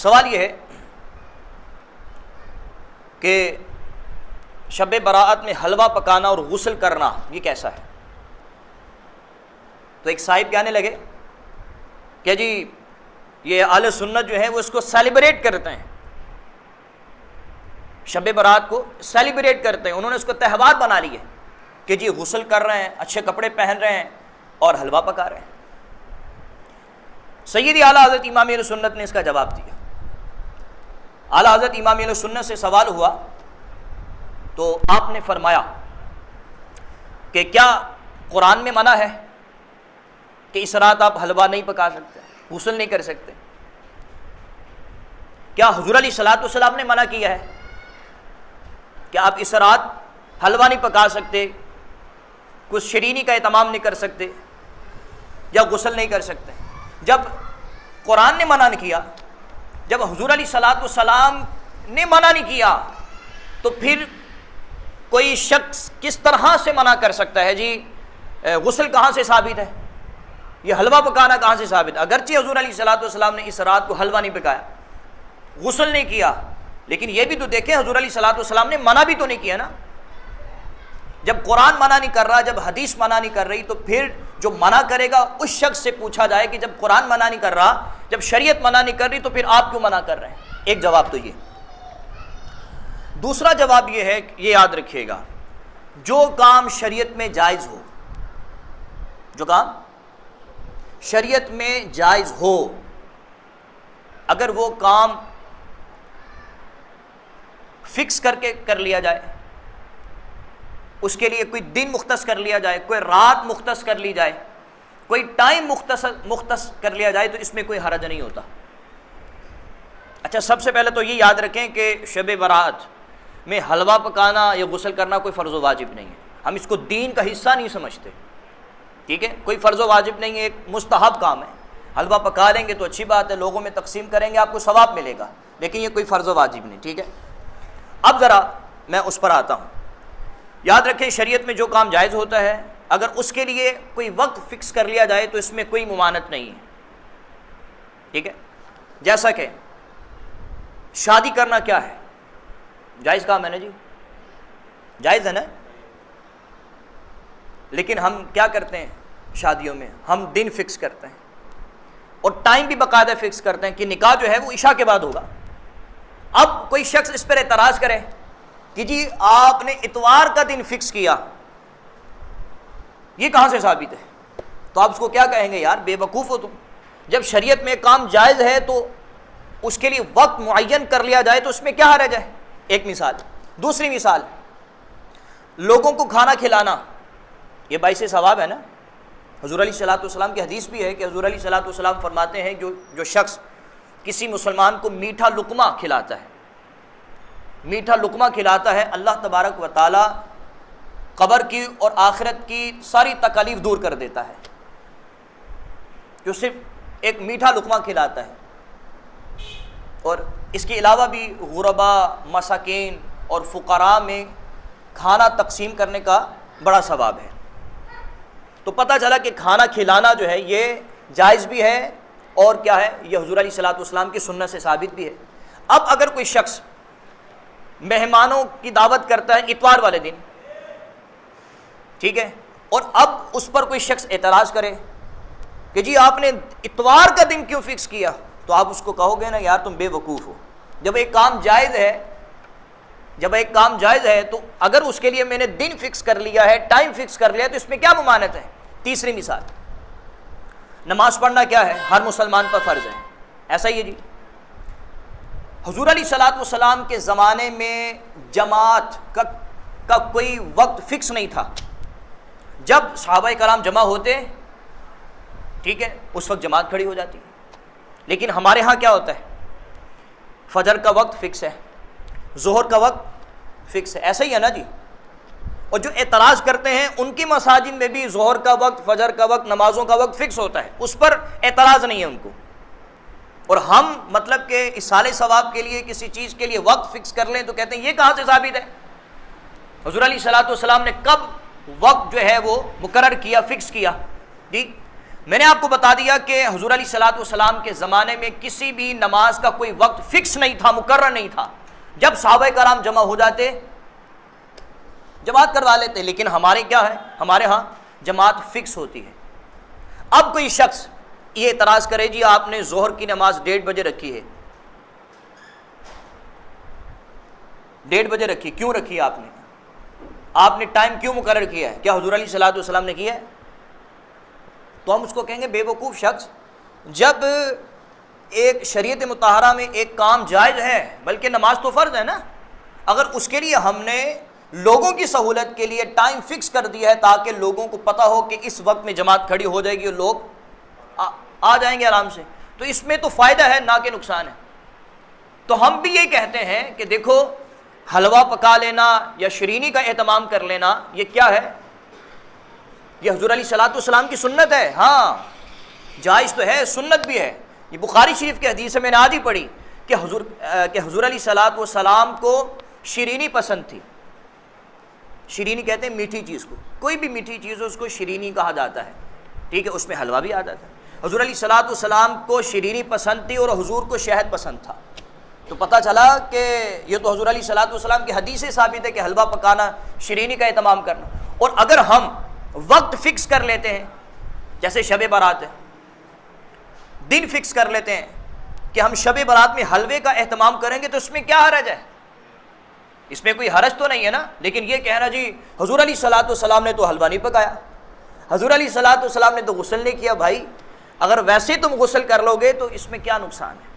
سوال یہ ہے کہ شب براءت میں حلوہ پکانا اور غسل کرنا یہ کیسا ہے؟ تو ایک صاحب کہنے لگے کہ جی یہ اہل سنت جو ہے وہ اس کو سیلیبریٹ کرتے ہیں، شب برات کو سیلیبریٹ کرتے ہیں، انہوں نے اس کو تہوار بنا لی ہے کہ جی غسل کر رہے ہیں، اچھے کپڑے پہن رہے ہیں اور حلوہ پکا رہے ہیں۔ سیدی اعلیٰ حضرت امام اہل سنت نے اس کا جواب دیا۔ اعلیٰ حضرت امام اہل سنت سے سوال ہوا تو آپ نے فرمایا کہ کیا قرآن میں منع ہے کہ اس رات آپ حلوہ نہیں پکا سکتے، غسل نہیں کر سکتے؟ کیا حضور علیہ الصلوۃ والسلام نے منع کیا ہے کہ آپ اس رات حلوہ نہیں پکا سکتے، کچھ شیرینی کا اہتمام نہیں کر سکتے یا غسل نہیں کر سکتے؟ جب قرآن نے منع نہیں کیا، جب حضور علیہ الصلوۃ والسلام نے منع نہیں کیا، تو پھر کوئی شخص کس طرح سے منع کر سکتا ہے؟ جی غسل کہاں سے ثابت ہے، یہ حلوہ پکانا کہاں سے ثابت ہے؟ اگرچہ حضور علیہ الصلوۃ والسلام نے اس رات کو حلوہ نہیں پکایا، غسل نہیں کیا، لیکن یہ بھی تو دیکھیں حضور علیہ الصلوۃ والسلام نے منع بھی تو نہیں کیا نا۔ جب قرآن منع نہیں کر رہا، جب حدیث منع نہیں کر رہی، تو پھر جو منع کرے گا اس شخص سے پوچھا جائے کہ جب قرآن منع نہیں کر رہا، جب شریعت منع نہیں کر رہی، تو پھر آپ کیوں منع کر رہے ہیں؟ ایک جواب تو یہ۔ دوسرا جواب یہ ہے، یہ یاد رکھیے گا، جو کام شریعت میں جائز ہو، جو کام شریعت میں جائز ہو، اگر وہ کام فکس کر کے کر لیا جائے، اس کے لیے کوئی دن مختص کر لیا جائے، کوئی رات مختص کر لی جائے، کوئی ٹائم مختص کر لیا جائے، تو اس میں کوئی حرج نہیں ہوتا۔ اچھا، سب سے پہلے تو یہ یاد رکھیں کہ شب برات میں حلوہ پکانا یا غسل کرنا کوئی فرض و واجب نہیں ہے، ہم اس کو دین کا حصہ نہیں سمجھتے، ٹھیک ہے؟ کوئی فرض و واجب نہیں ہے، ایک مستحب کام ہے۔ حلوہ پکا لیں گے تو اچھی بات ہے، لوگوں میں تقسیم کریں گے، آپ کو ثواب ملے گا، لیکن یہ کوئی فرض و واجب نہیں، ٹھیک ہے؟ اب ذرا میں اس پر آتا ہوں۔ یاد رکھیں، شریعت میں جو کام جائز ہوتا ہے، اگر اس کے لیے کوئی وقت فکس کر لیا جائے تو اس میں کوئی ممانعت نہیں ہے، ٹھیک ہے؟ جیسا کہ شادی کرنا کیا ہے؟ جائز کام ہے نا جی، جائز ہے نا؟ لیکن ہم کیا کرتے ہیں شادیوں میں؟ ہم دن فکس کرتے ہیں اور ٹائم بھی باقاعدہ فکس کرتے ہیں کہ نکاح جو ہے وہ عشاء کے بعد ہوگا۔ اب کوئی شخص اس پر اعتراض کرے کہ جی آپ نے اتوار کا دن فکس کیا، یہ کہاں سے ثابت ہے؟ تو آپ اس کو کیا کہیں گے؟ یار بے وقوف ہو تم، جب شریعت میں کام جائز ہے تو اس کے لیے وقت معین کر لیا جائے تو اس میں کیا حرج ہے؟ ایک مثال۔ دوسری مثال، لوگوں کو کھانا کھلانا، یہ باعث ثواب ہے نا۔ حضور علیہ الصلوۃ والسلام کی حدیث بھی ہے کہ حضور علیہ الصلوۃ والسلام فرماتے ہیں جو شخص کسی مسلمان کو میٹھا لقمہ کھلاتا ہے، میٹھا لقمہ کھلاتا ہے، اللہ تبارک و تعالی قبر کی اور آخرت کی ساری تکالیف دور کر دیتا ہے، جو صرف ایک میٹھا لقمہ کھلاتا ہے۔ اور اس کے علاوہ بھی غربا، مساکین اور فقراء میں کھانا تقسیم کرنے کا بڑا ثواب ہے۔ تو پتہ چلا کہ کھانا کھلانا جو ہے یہ جائز بھی ہے، اور کیا ہے؟ یہ حضور علیہ الصلوۃ والسلام کی سنت سے ثابت بھی ہے۔ اب اگر کوئی شخص مہمانوں کی دعوت کرتا ہے اتوار والے دن، ٹھیک ہے، اور اب اس پر کوئی شخص اعتراض کرے کہ جی آپ نے اتوار کا دن کیوں فکس کیا، تو آپ اس کو کہو گے نا یار تم بے وقوف ہو۔ جب ایک کام جائز ہے تو اگر اس کے لیے میں نے دن فکس کر لیا ہے، ٹائم فکس کر لیا ہے، تو اس میں کیا ممانعت ہے؟ تیسری مثال، نماز پڑھنا کیا ہے؟ ہر مسلمان پر فرض ہے، ایسا ہی ہے جی۔ حضور علیہ الصلوۃ والسلام کے زمانے میں جماعت کا کوئی وقت فکس نہیں تھا، جب صحابہ کرام جمع ہوتے، ٹھیک ہے، اس وقت جماعت کھڑی ہو جاتی۔ لیکن ہمارے ہاں کیا ہوتا ہے؟ فجر کا وقت فکس ہے، ظہر کا وقت فکس ہے، ایسا ہی ہے نا جی۔ اور جو اعتراض کرتے ہیں ان کی مساجد میں بھی ظہر کا وقت، فجر کا وقت، نمازوں کا وقت فکس ہوتا ہے، اس پر اعتراض نہیں ہے ان کو۔ اور ہم مطلب کہ اصالِ ثواب کے لیے کسی چیز کے لیے وقت فکس کر لیں تو کہتے ہیں یہ کہاں سے ثابت ہے؟ حضور علیہ الصلوۃ والسلام نے کب وقت جو ہے وہ مقرر کیا، فکس کیا؟ جی میں نے آپ کو بتا دیا کہ حضور علیہ الصلوۃ والسلام کے زمانے میں کسی بھی نماز کا کوئی وقت فکس نہیں تھا، مقرر نہیں تھا. جب صحابہ کرام جمع ہو جاتے جماعت کروا لیتے. لیکن ہمارے کیا ہے، ہمارے ہاں جماعت فکس ہوتی ہے. اب کوئی شخص یہ اعتراض کرے جی آپ نے ظہر کی نماز 1:30 بجے رکھی ہے، 1:30 بجے رکھی، کیوں رکھی ہے آپ نے ٹائم کیوں مقرر کیا ہے؟ کیا حضور علیہ الصلوۃ والسلام نے کیا ہے؟ تو ہم اس کو کہیں گے بے وقوف شخص، جب ایک شریعت مطہرہ میں ایک کام جائز ہے، بلکہ نماز تو فرض ہے نا، اگر اس کے لیے ہم نے لوگوں کی سہولت کے لیے ٹائم فکس کر دیا ہے تاکہ لوگوں کو پتہ ہو کہ اس وقت میں جماعت کھڑی ہو جائے گی اور لوگ آ جائیں گے آرام سے، تو اس میں تو فائدہ ہے نہ کہ نقصان ہے. تو ہم بھی یہی کہتے ہیں کہ دیکھو حلوہ پکا لینا یا شرینی کا اہتمام کر لینا یہ کیا ہے؟ یہ حضور علیہ الصلوۃ والسلام کی سنت ہے. ہاں جائز تو ہے، سنت بھی ہے. یہ بخاری شریف کی حدیث ہے، میں نے آج ہی پڑھی کہ حضور علیہ الصلوۃ والسلام کو شرینی پسند تھی. شرینی کہتے ہیں میٹھی چیز کو، کوئی بھی میٹھی چیز ہو اس کو شرینی کہا جاتا ہے. ٹھیک ہے، اس میں حلوہ بھی آ جاتا ہے. حضور علیہ الصلوۃ والسلام کو شرینی پسند تھی اور حضور کو شہد پسند تھا. تو پتہ چلا کہ یہ تو حضور علیہ الصلوۃ والسلام کی حدیث سے ثابت ہے کہ حلوہ پکانا، شرینی کا اہتمام کرنا. اور اگر ہم وقت فکس کر لیتے ہیں، جیسے شب برات ہے، دن فکس کر لیتے ہیں کہ ہم شب برات میں حلوے کا اہتمام کریں گے، تو اس میں کیا حرج ہے؟ اس میں کوئی حرج تو نہیں ہے نا. لیکن یہ کہنا جی حضور علیہ الصلوۃ والسلام نے تو حلوہ نہیں پکایا، حضور علیہ الصلوۃ والسلام نے تو غسل نہیں کیا. بھائی اگر ویسے تم غسل کر لو گے تو اس میں کیا نقصان ہے؟